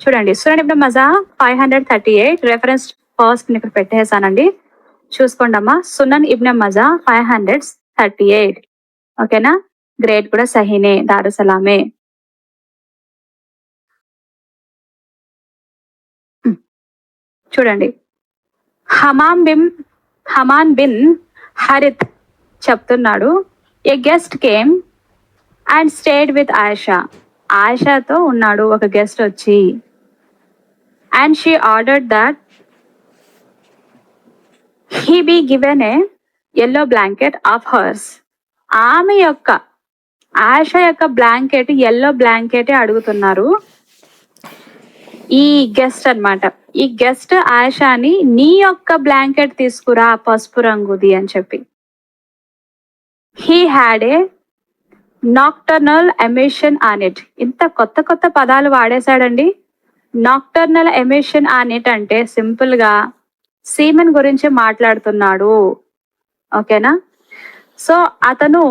చూడండి, సూరన్ ఇబ్న్ మజా 538 reference first ఇక్కడ పెట్టేసానండి. చూసుకోండి అమ్మా, సునన్ ఇబ్న్ మజా 538. ఓకేనా, గ్రేడ్ కూడా సహీనే, దారుసలామే. చూడండి, హమాన్ బిన్ హరిత్ చెప్తున్నాడు, a guest came and stayed with Aisha. ఆయిషాతో ఉన్నాడు ఒక గెస్ట్ వచ్చి, and she ordered that he be given a yellow blanket of hers. ఆమె యొక్క ఆయిషా యొక్క బ్లాంకెట్ ఎల్లో బ్లాంకెటే అడుగుతున్నారు ఈ గెస్ట్ అన్నమాట. ఈ గెస్ట్ ఆయిషాని నీ యొక్క బ్లాంకెట్ తీసుకురా పసుపు రంగుది అని చెప్పి. He had a nocturnal emission on it. ఇంత కొత్త కొత్త పదాలు వాడేశాడండి. నాక్టర్నల్ ఎమిషన్ ఆన్ ఇట్ అంటే సింపుల్ గా సీమెన్ గురించి మాట్లాడుతున్నాడు. ఓకేనా, సో అతను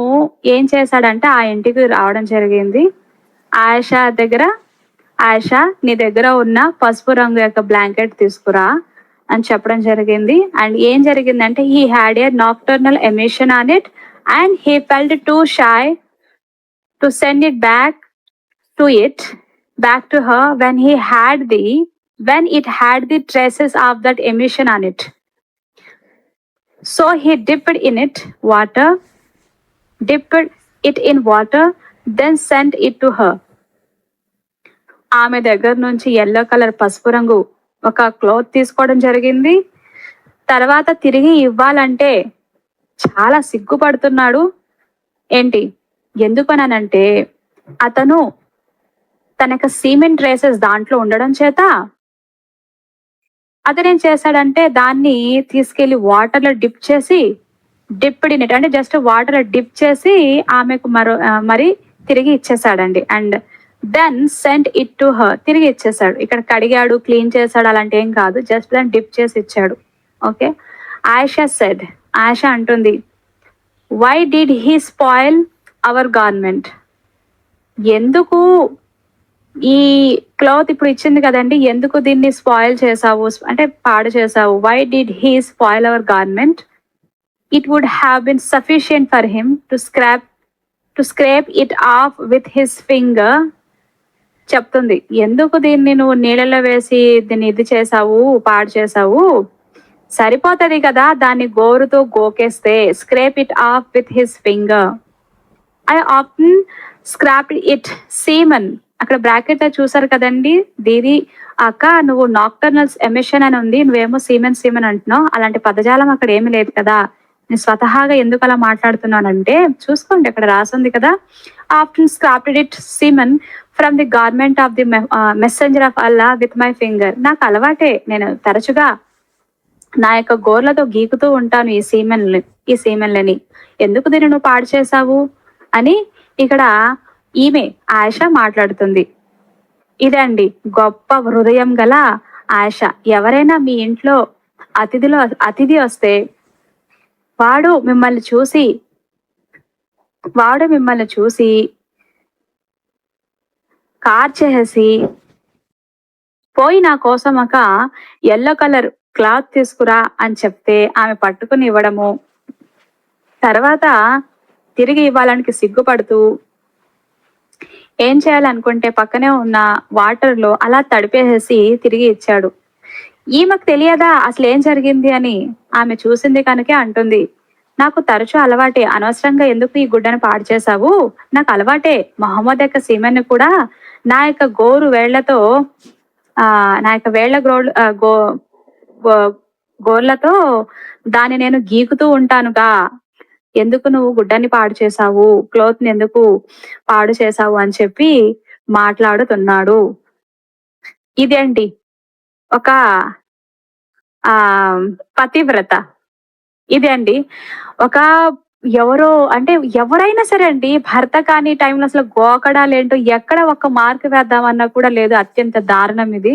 ఏం చేశాడంటే ఆ ఇంటికి రావడం జరిగింది. ఆయిషా దగ్గర, ఆయిషా నీ దగ్గర ఉన్న పసుపు రంగు యొక్క బ్లాంకెట్ తీసుకురా అని చెప్పడం జరిగింది. అండ్ ఏం జరిగిందంటే he had a nocturnal emission on it and he felt two shy to send it back to her when it had the traces of that emission on it. So he dipped it in water, then sent it to her. ఆమె దగ్గర నుంచి yellow colour పసుపు రంగు ఒక cloth తీసుకోవడం జరిగింది. తర్వాత తిరిగి ఇవ్వాలంటే చాలా సిగ్గుపడుతున్నాడు. ఏంటి, ఎందుకనంటే అతను తన యొక్క సిమెంట్ ట్రేసెస్ దాంట్లో ఉండడం చేత అతను ఏం చేశాడంటే దాన్ని తీసుకెళ్లి వాటర్లో డిప్ చేసి, డిప్డ్ ఇన్ ఇట్ అంటే జస్ట్ వాటర్ డిప్ చేసి ఆమెకు మరి తిరిగి ఇచ్చేసాడండి. And then sent it to her, తిరిగి ఇచ్చేసాడు. ఇక్కడ కడిగాడు, క్లీన్ చేశాడు అలాంటి ఏం కాదు, జస్ట్ దాన్ని డిప్ చేసి ఇచ్చాడు. ఓకే, ఆయిషా అంటుంది, why did he spoil our garment. ఎందుకు ఈ క్లాత్ ఇప్పుడు ఇచ్చింది కదండి, ఎందుకు దీన్ని స్పాయిల్ చేసావు అంటే పాడు చేసావు. Why did he spoil our garment, it would have been sufficient for him to scrape it off with his finger. చెప్తుంది, ఎందుకు దీన్ని నువ్వు నీళ్ళలో వేసి దీన్ని ఇది చేసావు, పాడు చేసావు, సరిపోతుంది కదా దాన్ని గోరుతో గోకేస్తే. Scrape it off with his finger. I often scrape it semen. అక్కడ బ్రాకెట్ చూసారు కదండి, దీది అక్క నువ్వు నాక్టర్నల్ ఎమిషన్ అని ఉంది, నువ్వేమో సీమెన్ అంటున్నావు. అలాంటి పదజాలం అక్కడ ఏమీ లేదు కదా, నేను స్వతహాగా ఎందుకు అలా మాట్లాడుతున్నానంటే చూసుకోండి, అక్కడ రాసింది కదా, often scrapped it semen from the garment of the messenger of Allah with my finger. నాకు అలవాటే, నేను తరచుగా నా యొక్క గోర్లతో గీకుతూ ఉంటాను ఈ సీమెన్లని, ఎందుకు దీన్ని నువ్వు పాడు చేసావు అని ఇక్కడ ఈమె ఆయిషా మాట్లాడుతుంది. ఇదండి గొప్ప హృదయం గల ఆయిషా. ఎవరైనా మీ ఇంట్లో అతిథి వస్తే వాడు మిమ్మల్ని చూసి కార్ చేసి పోయి నా కోసం ఒక ఎల్లో కలర్ క్లాత్ తీసుకురా అని చెప్తే ఆమె పట్టుకుని ఇవ్వడము, తర్వాత తిరిగి ఇవ్వాలని సిగ్గుపడుతూ ఏం చేయాలనుకుంటే పక్కనే ఉన్న వాటర్లో అలా తడిపేసేసి తిరిగి ఇచ్చాడు. ఈమెకు తెలియదా అసలు ఏం జరిగింది అని. ఆమె చూసింది కనుకే అంటుంది, నాకు తరచూ అలవాటే, అనవసరంగా ఎందుకు ఈ గుడ్డను పాడు చేశావు, నాకు అలవాటే. మొహమ్మద్ యొక్క సీమెన్ కూడా నా యొక్క గోరు వేళ్లతో నా యొక్క వేళ్ల గోర్లతో దాన్ని నేను గీకుతూ ఉంటానుగా, ఎందుకు నువ్వు గుడ్డని పాడు చేసావు, క్లోత్ ని ఎందుకు పాడు చేసావు అని చెప్పి మాట్లాడుతున్నాడు. ఇదేంటి ఒక పతివ్రత. ఇది అండి ఒక ఎవరైనా సరే అండి, భర్త కాని టైంలో అసలు గోకడాలేంటో ఎక్కడ ఒక్క మార్క్ వేద్దామన్నా కూడా లేదు. అత్యంత దారుణం ఇది.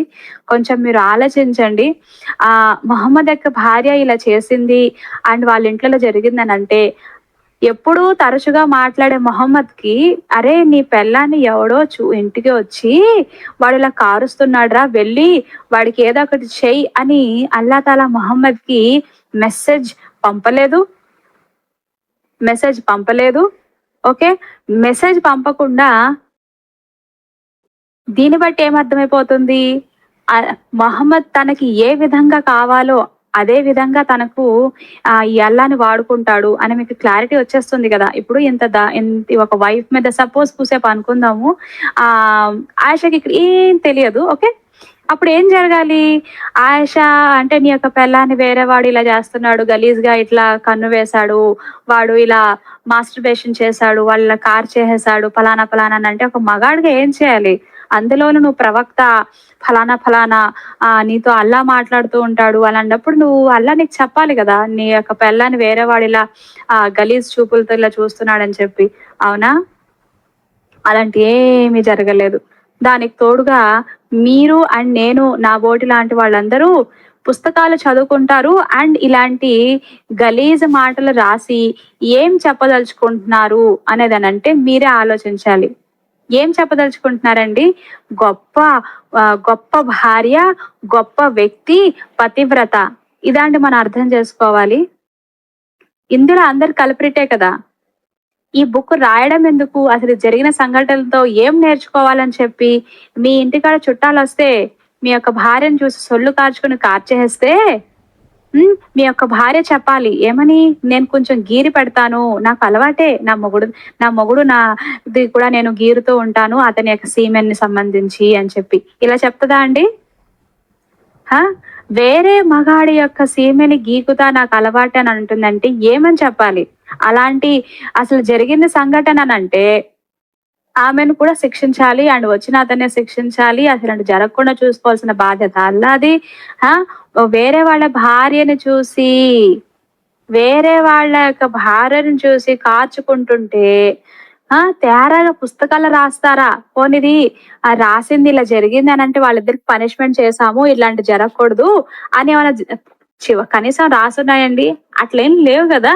కొంచెం మీరు ఆలోచించండి. మొహమ్మద్ యొక్క భార్య ఇలా చేసింది అండ్ వాళ్ళ ఇంట్లో జరిగిందని అంటే ఎప్పుడూ తరచుగా మాట్లాడే మొహమ్మద్‌కి, "అరే! నీ పెళ్ళాన్ని ఎవడో ఇంటికి వచ్చి వాడు ఇలా కారుస్తున్నాడురా వెళ్లి వాడికి ఏదో ఒకటి చెయ్యి" అని అల్లా తాలా మొహమ్మద్‌కి మెసేజ్ పంపలేదు. మెసేజ్ పంపలేదు. ఓకే. మెసేజ్ పంపకుండా దీన్ని బట్టి ఏమర్థమైపోతుంది? మొహమ్మద్ తనకి ఏ విధంగా కావాలో అదే విధంగా తనకు ఈ అల్లాని వాడుకుంటాడు అని మీకు క్లారిటీ వచ్చేస్తుంది గదా! ఇప్పుడు ఒక వైఫ్ మీద సపోజ్ కూసేపు అనుకుందాము. ఆయిషాకి ఇక్కడ ఏం తెలియదు. ఓకే. అప్పుడు ఏం జరగాలి? ఆయిషా అంటే నీ యొక్క పెళ్ళాన్ని వేరే వాడు ఇలా చేస్తున్నాడు, గలీజ్‌గా ఇట్లా కన్ను వేశాడు, వాడు ఇలా మాస్టర్బేషన్ చేశాడు, వాళ్ళు ఇలా చేసేసాడు, ఫలానా ఫలానా అని అంటే ఒక మగాడిగా ఏం చేయాలి? అందులోను నువ్వు ప్రవక్త ఫలానా ఫలానా నీతో అల్లా మాట్లాడుతూ ఉంటాడు అలాంటప్పుడు నువ్వు అల్లా నీకు చెప్పాలి కదా నీ యొక్క పెళ్ళాన్ని వేరే వాడు ఇలా గలీజ్ చూపులతో ఇలా చూస్తున్నాడని చెప్పి. అవునా? అలాంటి ఏమీ జరగలేదు. దానికి తోడుగా మీరు అండ్ నేను నా బోటి లాంటి వాళ్ళందరూ పుస్తకాలు చదువుకుంటారు అండ్ ఇలాంటి గలీజ్ మాటలు రాసి ఏం చెప్పదలుచుకుంటున్నారు అనేదనంటే మీరే ఆలోచించాలి. ఏం చెప్పదలుచుకుంటున్నారండి? గొప్ప గొప్ప భార్య, గొప్ప వ్యక్తి, పతివ్రత. ఇదాంటి మనం అర్థం చేసుకోవాలి. ఇందులో అందరు కల్ప్రిటే కదా! ఈ బుక్ రాయడం ఎందుకు? అసలు జరిగిన సంఘటనలతో ఏం నేర్చుకోవాలని చెప్పి, మీ ఇంటికాడ చుట్టాలొస్తే మీ యొక్క భార్యను చూసి సొల్లు కార్చుకుని కార్చేస్తే మీ యొక్క భార్య చెప్పాలి. ఏమని? నేను కొంచెం గీరి పెడతాను. నాకు అలవాటే. నా మొగుడు నాది కూడా నేను గీరుతూ ఉంటాను. అతని యొక్క సీమెన్‌ని సంబంధించి అని చెప్పి. ఇలా చెప్తదా అండి? ఆ! వేరే మగాడి యొక్క సీమెని గీకుతా నాకు అలవాటే అని అంటుందంటే ఏమని చెప్పాలి? అలాంటి అసలు జరిగింది సంఘటననంటే ఆమెను కూడా శిక్షించాలి అండ్ వచ్చిన అతన్ని శిక్షించాలి. అసలు జరగకుండా చూసుకోవాల్సిన బాధ్యత అల్లాది. ఆ! వేరే వాళ్ళ భార్యని చూసి, వేరే వాళ్ళ యొక్క భార్యను చూసి కార్చుకుంటుంటే తేరాగా పుస్తకాలు రాస్తారా? పోనిది రాసింది ఇలా జరిగింది అనంటే వాళ్ళిద్దరికి పనిష్మెంట్ చేశాము. ఇలాంటివి జరగకూడదు అని ఏమైనా కనీసం రాసున్నాయండి? అట్లేం లేవు గదా!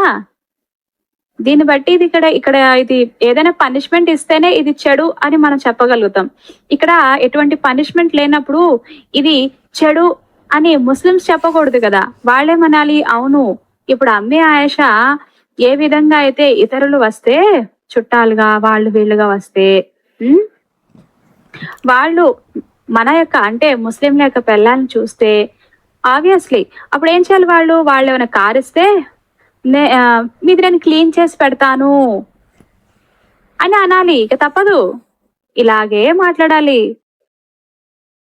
దీన్ని బట్టి ఇక్కడ ఇది ఏదైనా పనిష్మెంట్ ఇస్తేనే ఇది చెడు అని మనం చెప్పగలుగుతాం. ఇక్కడ ఎటువంటి పనిష్మెంట్ లేనప్పుడు ఇది చెడు అని ముస్లిమ్స్ చెప్పకూడదు కదా! వాళ్ళేమనాలి? అవును. ఇప్పుడు అమ్మే ఆయేషా ఏ విధంగా అయితే ఇతరులు వస్తే చుట్టాలుగా వాళ్ళు వీళ్ళుగా వస్తే వాళ్ళు మన యొక్క అంటే ముస్లింల యొక్క పెళ్ళాన్ని చూస్తే ఆబ్వియస్లీ అప్పుడు ఏం చేయాలి వాళ్ళు ఏమైనా కారిస్తే మీది నేను క్లీన్ చేసి పెడతాను అని అనాలి. ఇక తప్పదు. ఇలాగే మాట్లాడాలి.